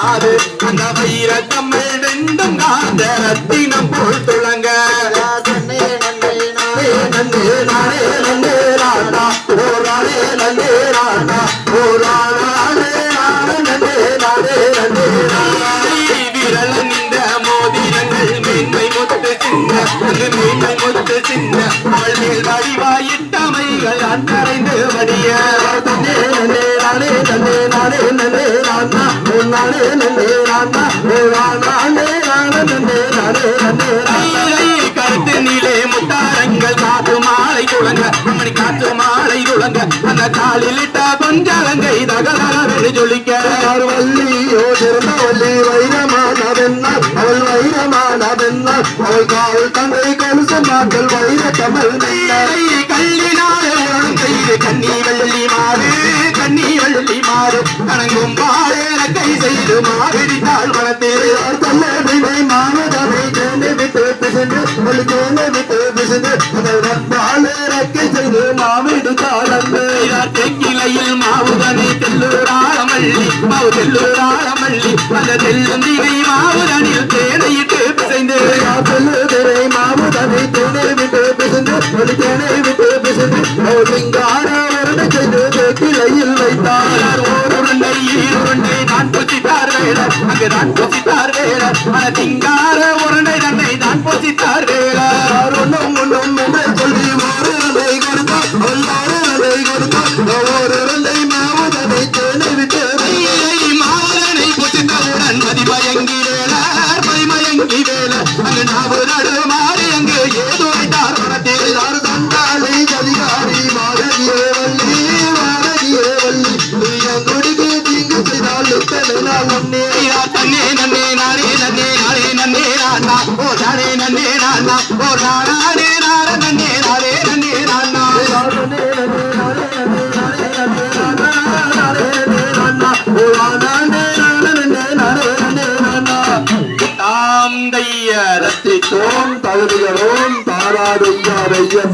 மாது அந்த வைர கம்மல் ரெண்டும் காந்த ரத்தினம் போல் துளங்க நன்னே நன்னே நானே நன்னே நானே நன்னே ராணா ஓ ராணே நன்னே ராணா ஓ ராணே நானே நன்னே நானே நன்னே விரலன் இந்த மோதிரங்கள் மேன்மை முத்து சின்ன மேன்மை முத்து சின்ன அவள் மேல் வடிவாயிட்டமைகள் அந்தரைந்து வடிய நன்னே நன்னே நானே நன்னே நானே நன்னே ராணா ஓ நானே நன்னே ராணா ஓ ராணே நானே நன்னே நானே நன்னே கருத்து நீலே முத்தாரங்கள் காத்து மாலை துளங்க அம்மணி காற்று மாலை துளங்க அந்த காலில் இட்ட கொஞ்சலங்கை தகதகவென்று ஜொலிக்க வள்ளியோ சிறந்த வள்ளி வைரமானவென்னால் அவள் வைரமானவென்னால் அவள் காவல் தந்தை கொலுச நாட்கள் வைர கமல் கல்லினாலே செய்து கண்ணி வள்ளி மாறு கண்ணி வள்ளி மாறு கணங்கும் பாடேன கை செய்து மாறித்தாள் வளர்த்தேன் தன்னை மாமதனை சேர்ந்து விட்டு பிசைந்து விட்டு பிசைந்து அதன் ரத்தாளை செய்து மாவிடு காலந்து கிளையில் மாவுதனை தெல்லூராளமல்லி மாவு தெல்லூராளமல்லி அந்த தெல்லுந்தினை மாவுதனில் தேனையிட்டு பிசைந்து தெல்லுதிரை மாவுதனை தேனை விட்டு பிசைந்து தேனை விட்டு பிசைந்து சிங்கார உருண்டை செய்து கிளையில் வைத்தார் ஓருருண்டை ஈருருண்டை நான் பூச்சித்தார் வேளர் அங்கு நான் பூச்சித்தார் வேளர் அந்த சிங்கார உருண்டை தன்னை தான் பூச்சித்தார் வேளர் ஒன்றும் ஒன்றும் என்று சொல்லி ஓருருண்டை கொடுத்தார் ஒன்றரை கொடுத்தார் ஓருருண்டை மாவுதனை தேனை விட்டு மாவுதனை பூச்சித்தவுடன் மதிமயங்கி வேளர் மதிமயங்கி வேளர் அங்கு நாவு நடு மாறி அங்கு ஏதோ வைத்தார் மனத்தேதார் தந்தாளை அதிகாரி மாதகியே வள்ளி மாதகியே வள்ளி குடிக்கு தீங்கு செய்தால் தன்னே நன்னே நானே நன்னே நானே நன்னே நானா ஓ தானே நன்னே நானா ஓ நானே நானே நன்னே நானே நன்னே நானா தாம் தைய ரத்தி தோம் தகுதிகளோம் தாராதைய